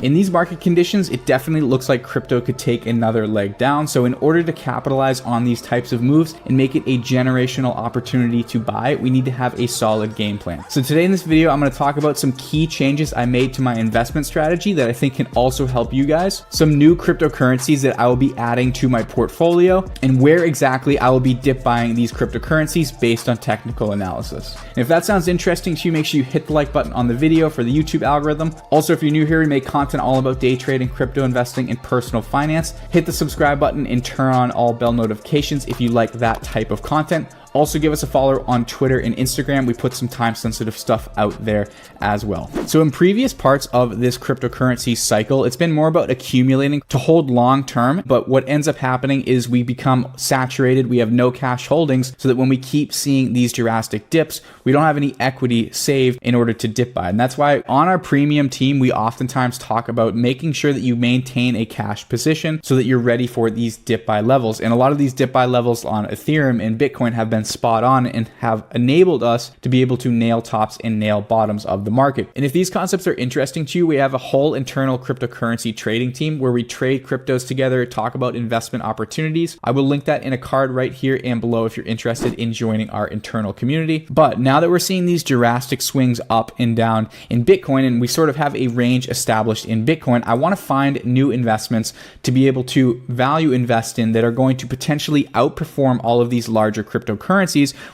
In these market conditions, it definitely looks like crypto could take another leg down. So in order to capitalize on these types of moves and make it a generational opportunity to buy, we need to have a solid game plan. So today in this video, I'm going to talk about some key changes I made to my investment strategy that I think can also help you guys, some new cryptocurrencies that I will be adding to my portfolio, and where exactly I will be dip buying these cryptocurrencies based on technical analysis. And if that sounds interesting to you, make sure you hit the like button on the video for the YouTube algorithm. Also, if you're new here, we make content all about day trading, crypto investing, and personal finance. Hit the subscribe button and turn on all bell notifications if you like that type of content. Also, give us a follow on Twitter and Instagram. We put some time-sensitive stuff out there as well. So in previous parts of this cryptocurrency cycle, it's been more about accumulating to hold long-term, but what ends up happening is we become saturated. We have no cash holdings, so that when we keep seeing these drastic dips, we don't have any equity saved in order to dip buy. And that's why on our premium team, we oftentimes talk about making sure that you maintain a cash position so that you're ready for these dip buy levels. And a lot of these dip buy levels on Ethereum and Bitcoin have been spot on and have enabled us to be able to nail tops and nail bottoms of the market. And if these concepts are interesting to you, we have a whole internal cryptocurrency trading team where we trade cryptos together, talk about investment opportunities. I will link that in a card right here and below if you're interested in joining our internal community. But now that we're seeing these drastic swings up and down in Bitcoin, and we sort of have a range established in Bitcoin, I want to find new investments to be able to value invest in that are going to potentially outperform all of these larger cryptocurrencies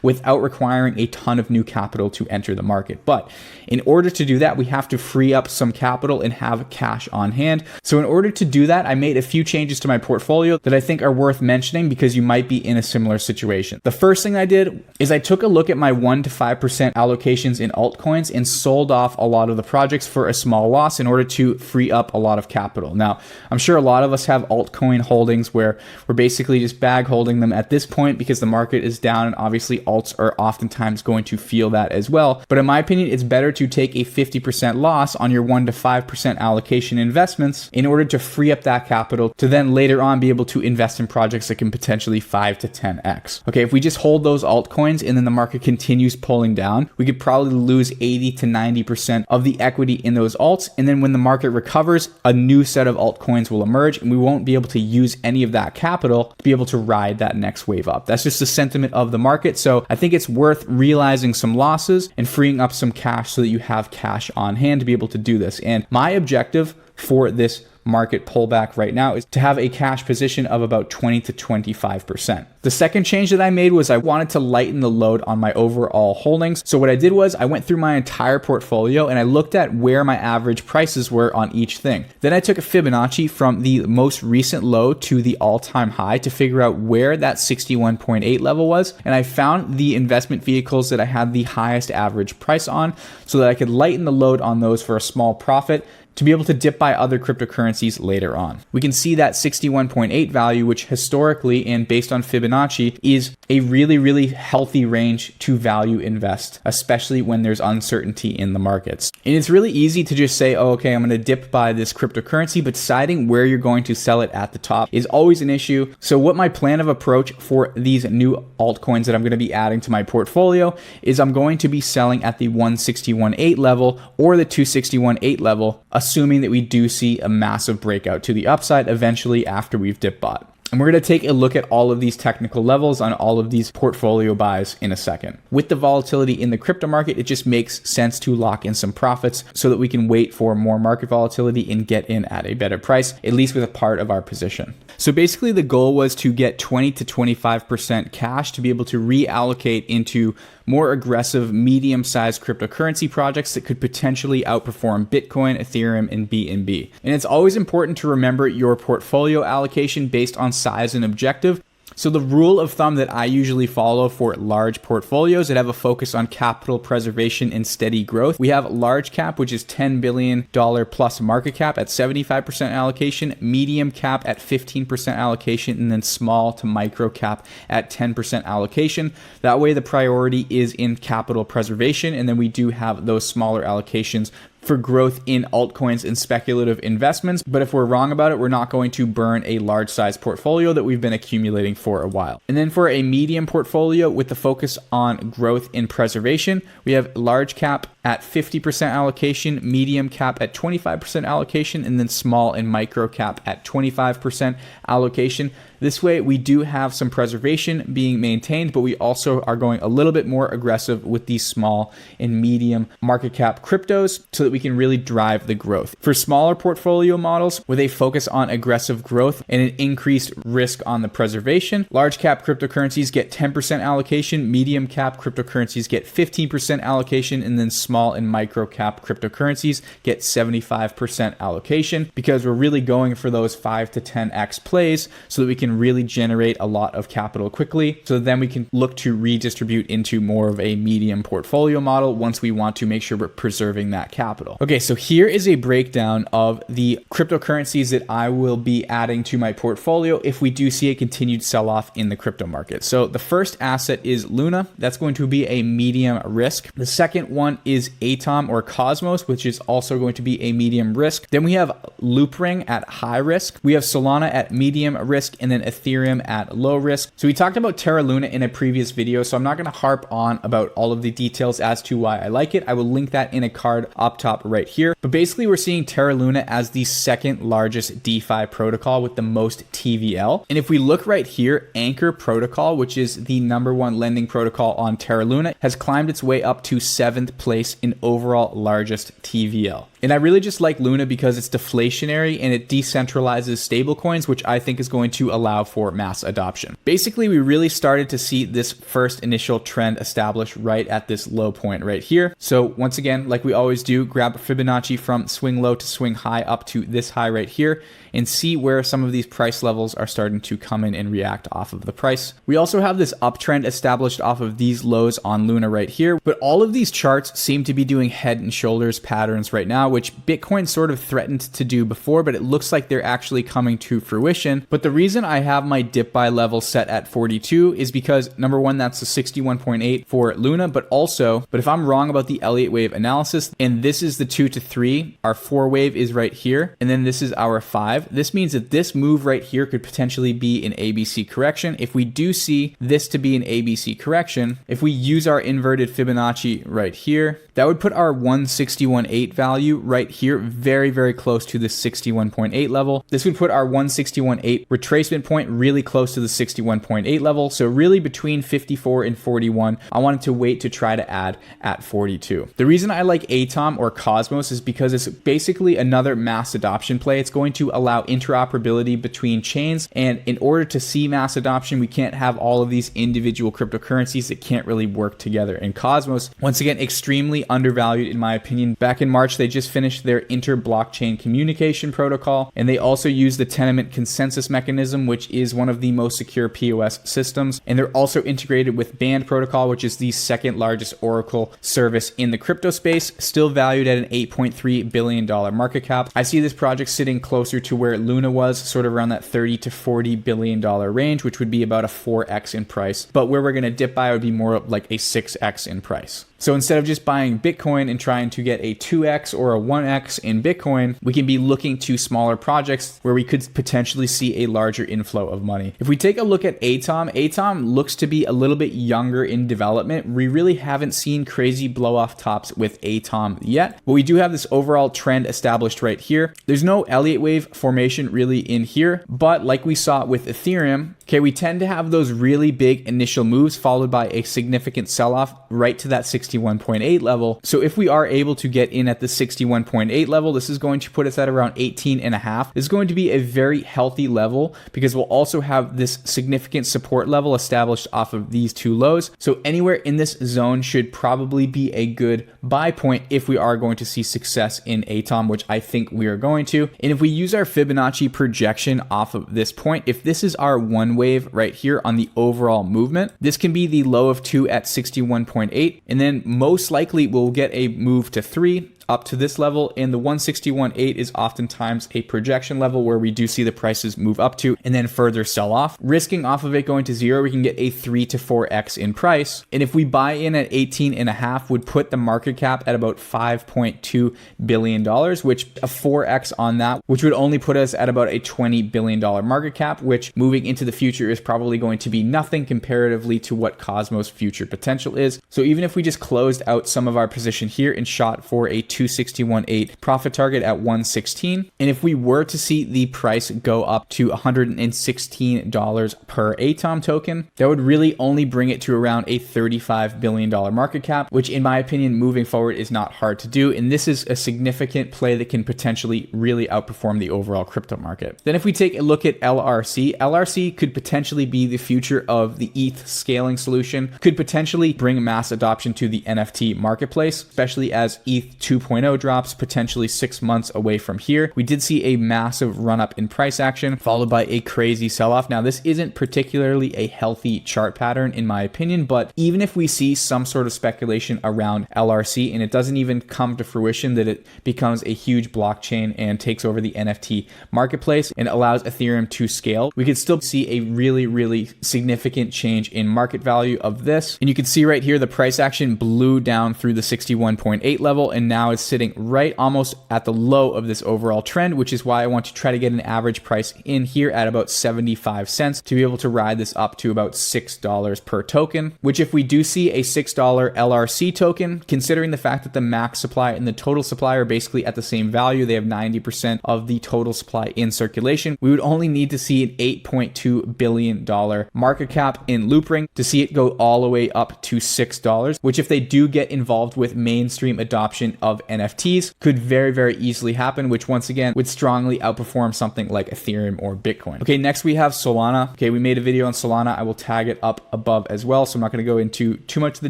without requiring a ton of new capital to enter the market. But in order to do that, we have to free up some capital and have cash on hand. So in order to do that, I made a few changes to my portfolio that I think are worth mentioning because you might be in a similar situation. The first thing I did is I took a look at my 1 to 5% allocations in altcoins and sold off a lot of the projects for a small loss in order to free up a lot of capital. Now, I'm sure a lot of us have altcoin holdings where we're basically just bag holding them at this point because the market is down, and obviously alts are oftentimes going to feel that as well. But in my opinion, it's better to take a 50% loss on your 1 to 5% allocation investments in order to free up that capital to then later on be able to invest in projects that can potentially 5 to 10x. Okay, if we just hold those altcoins and then the market continues pulling down, we could probably lose 80 to 90% of the equity in those alts. And then when the market recovers, a new set of altcoins will emerge and we won't be able to use any of that capital to be able to ride that next wave up. That's just the sentiment of the market. So I think it's worth realizing some losses and freeing up some cash so that you have cash on hand to be able to do this. And my objective for this market pullback right now is to have a cash position of about 20 to 25%. The second change that I made was I wanted to lighten the load on my overall holdings. So what I did was I went through my entire portfolio and I looked at where my average prices were on each thing. Then I took a Fibonacci from the most recent low to the all-time high to figure out where that 61.8 level was. And I found the investment vehicles that I had the highest average price on so that I could lighten the load on those for a small profit to be able to dip buy other cryptocurrencies later on. We can see that 61.8 value, which historically and based on Fibonacci is a really, really healthy range to value invest, especially when there's uncertainty in the markets. And it's really easy to just say, oh, okay, I'm going to dip buy this cryptocurrency, but deciding where you're going to sell it at the top is always an issue. So what my plan of approach for these new altcoins that I'm going to be adding to my portfolio is I'm going to be selling at the 161.8 level or the 261.8 level, assuming that we do see a massive breakout to the upside eventually after we've dip bought. And we're going to take a look at all of these technical levels on all of these portfolio buys in a second. With the volatility in the crypto market, it just makes sense to lock in some profits so that we can wait for more market volatility and get in at a better price, at least with a part of our position. So basically the goal was to get 20 to 25% cash to be able to reallocate into more aggressive, medium-sized cryptocurrency projects that could potentially outperform Bitcoin, Ethereum, and BNB. And it's always important to remember your portfolio allocation based on size and objective. So the rule of thumb that I usually follow for large portfolios that have a focus on capital preservation and steady growth, we have large cap, which is $10 billion plus market cap at 75% allocation, medium cap at 15% allocation, and then small to micro cap at 10% allocation. That way the priority is in capital preservation, and then we do have those smaller allocations for growth in altcoins and speculative investments. But if we're wrong about it, we're not going to burn a large size portfolio that we've been accumulating for a while. And then for a medium portfolio with the focus on growth and preservation, we have large cap at 50% allocation, medium cap at 25% allocation, and then small and micro cap at 25% allocation. This way we do have some preservation being maintained, but we also are going a little bit more aggressive with these small and medium market cap cryptos so that we can really drive the growth. For smaller portfolio models where they focus on aggressive growth and an increased risk on the preservation, large cap cryptocurrencies get 10% allocation, medium cap cryptocurrencies get 15% allocation, and then small and micro cap cryptocurrencies get 75% allocation, because we're really going for those 5 to 10x plays so that we can really generate a lot of capital quickly, so then we can look to redistribute into more of a medium portfolio model once we want to make sure we're preserving that capital. Okay, so here is a breakdown of the cryptocurrencies that I will be adding to my portfolio if we do see a continued sell-off in the crypto market. So the first asset is Luna. That's going to be a medium risk. The second one is Atom or Cosmos, which is also going to be a medium risk. Then we have Loopring at high risk. We have Solana at medium risk, and then Ethereum at low risk. So we talked about Terra Luna in a previous video, so I'm not going to harp on about all of the details as to why I like it. I will link that in a card up top right here. But basically we're seeing Terra Luna as the second largest DeFi protocol with the most TVL. And if we look right here, Anchor Protocol, which is the #1 lending protocol on Terra Luna, has climbed its way up to 7th place in overall largest TVL. And I really just like Luna because it's deflationary and it decentralizes stablecoins, which I think is going to allow for mass adoption. Basically, we really started to see this first initial trend established right at this low point right here. So once again, like we always do, grab Fibonacci from swing low to swing high up to this high right here and see where some of these price levels are starting to come in and react off of the price. We also have this uptrend established off of these lows on Luna right here, but all of these charts seem to be doing head and shoulders patterns right now, which Bitcoin sort of threatened to do before, but it looks like they're actually coming to fruition. But the reason I have my dip buy level set at 42 is because #1, that's a 61.8 for Luna, but if I'm wrong about the Elliott wave analysis, and this is the 2 to 3, our 4 wave is right here, and then this is our 5. This means that this move right here could potentially be an ABC correction. If we do see this to be an ABC correction, if we use our inverted Fibonacci right here, that would put our 161.8 value right here very, very close to the 61.8 level. This would put our 161.8 retracement point really close to the 61.8 level. So really between 54 and 41, I wanted to wait to try to add at 42. The reason I like Atom or Cosmos is because it's basically another mass adoption play. It's going to allow interoperability between chains. And in order to see mass adoption, we can't have all of these individual cryptocurrencies that can't really work together. And Cosmos, once again, extremely undervalued in my opinion. Back in March, they just finished their inter-blockchain communication protocol, and they also use the Tenement consensus mechanism, which is one of the most secure POS systems. And they're also integrated with Band protocol, which is the second largest Oracle service in the crypto space, still valued at an $8.3 billion market cap. I see this project sitting closer to where Luna was, sort of around that $30 to $40 billion range, which would be about a 4x in price. But where we're going to dip by would be more like a 6x in price. So instead of just buying Bitcoin and trying to get a 2x or a 1x in Bitcoin, we can be looking to smaller projects where we could potentially see a larger inflow of money. If we take a look at Atom, Atom looks to be a little bit younger in development. We really haven't seen crazy blow off tops with Atom yet, but we do have this overall trend established right here. There's no Elliott wave formation really in here, but like we saw with Ethereum, okay, we tend to have those really big initial moves followed by a significant sell-off right to that 61.8 level. So if we are able to get in at the 61.8 level, this is going to put us at around 18.5. This is going to be a very healthy level because we'll also have this significant support level established off of these two lows. So anywhere in this zone should probably be a good buy point if we are going to see success in Atom, which I think we are going to. And if we use our Fibonacci projection off of this point, if this is our one wave right here on the overall movement, this can be the low of 2 at 61.8, and then most likely we'll get a move to 3 up to this level, and the 161.8 is oftentimes a projection level where we do see the prices move up to and then further sell off. Risking off of it going to zero, we can get a 3 to 4x in price. And if we buy in at 18.5, would put the market cap at about $5.2 billion, which a 4x on that, which would only put us at about a $20 billion market cap, which moving into the future is probably going to be nothing comparatively to what Cosmos future potential is. So even if we just closed out some of our position here and shot for a 261.8 profit target at 116, and if we were to see the price go up to $116 per ATOM token, that would really only bring it to around a $35 billion market cap, which in my opinion, moving forward is not hard to do. And this is a significant play that can potentially really outperform the overall crypto market. Then if we take a look at LRC could potentially be the future of the ETH scaling solution, could potentially bring mass adoption to the NFT marketplace, especially as ETH 2.0 drops potentially 6 months away from here. We did see a massive run up in price action followed by a crazy sell off. Now this isn't particularly a healthy chart pattern in my opinion, but even if we see some sort of speculation around LRC and it doesn't even come to fruition that it becomes a huge blockchain and takes over the NFT marketplace and allows Ethereum to scale, we could still see a really significant change in market value of this. And you can see right here, the price action blew down through the 61.8 level and now it's sitting right almost at the low of this overall trend, which is why I want to try to get an average price in here at about 75 cents to be able to ride this up to about $6 per token, which if we do see a $6 LRC token, considering the fact that the max supply and the total supply are basically at the same value, they have 90% of the total supply in circulation, we would only need to see an $8.2 billion market cap in Loopring to see it go all the way up to $6, which if they do get involved with mainstream adoption of NFTs could very easily happen, which once again would strongly outperform something like Ethereum or Bitcoin. Okay, next we have Solana. Okay, we made a video on Solana. I will tag it up above as well, so I'm not going to go into too much of the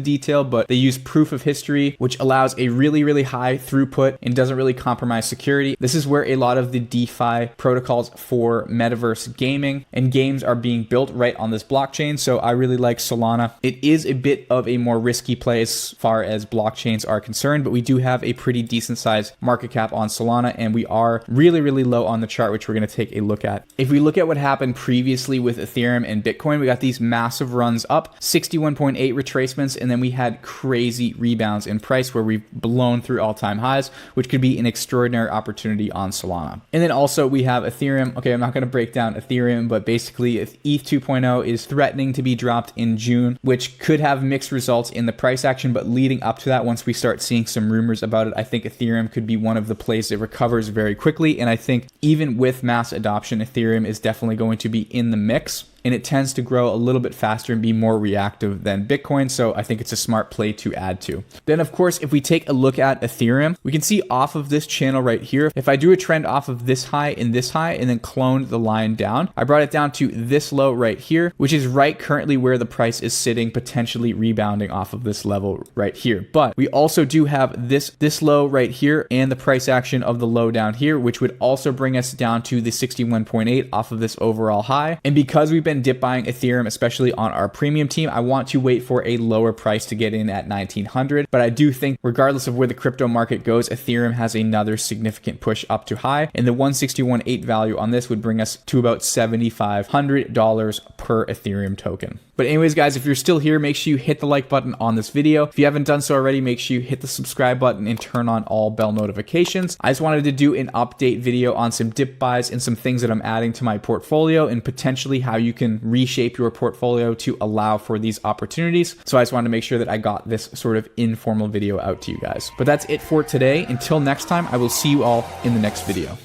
detail, but they use proof of history, which allows a really high throughput and doesn't really compromise security. This is where a lot of the DeFi protocols for metaverse gaming and games are being built right on this blockchain, so I really like Solana. It is a bit of a more risky play as far as blockchains are concerned, but we do have a pretty decent sized market cap on Solana and we are really low on the chart, which we're going to take a look at. If we look at what happened previously with Ethereum and Bitcoin, we got these massive runs up, 61.8 retracements, and then we had crazy rebounds in price where we've blown through all-time highs, which could be an extraordinary opportunity on Solana. And then also we have Ethereum. Okay, I'm not going to break down Ethereum, but basically if ETH 2.0 is threatening to be dropped in June, which could have mixed results in the price action, but leading up to that, once we start seeing some rumors about it, I think Ethereum could be one of the plays that recovers very quickly. And I think even with mass adoption, Ethereum is definitely going to be in the mix. And it tends to grow a little bit faster and be more reactive than Bitcoin. So I think it's a smart play to add to. Then of course, if we take a look at Ethereum, we can see off of this channel right here, if I do a trend off of this high and then clone the line down, I brought it down to this low right here, which is right currently where the price is sitting, potentially rebounding off of this level right here. But we also do have this low right here and the price action of the low down here, which would also bring us down to the 61.8 off of this overall high. And because we've been dip buying Ethereum, especially on our premium team, I want to wait for a lower price to get in at 1900. But I do think regardless of where the crypto market goes, Ethereum has another significant push up to high, and the 161.8 value on this would bring us to about $7,500 per Ethereum token. But anyways, guys, if you're still here, make sure you hit the like button on this video. If you haven't done so already, make sure you hit the subscribe button and turn on all bell notifications. I just wanted to do an update video on some dip buys and some things that I'm adding to my portfolio and potentially how you can reshape your portfolio to allow for these opportunities. So I just wanted to make sure that I got this sort of informal video out to you guys. But that's it for today. Until next time, I will see you all in the next video.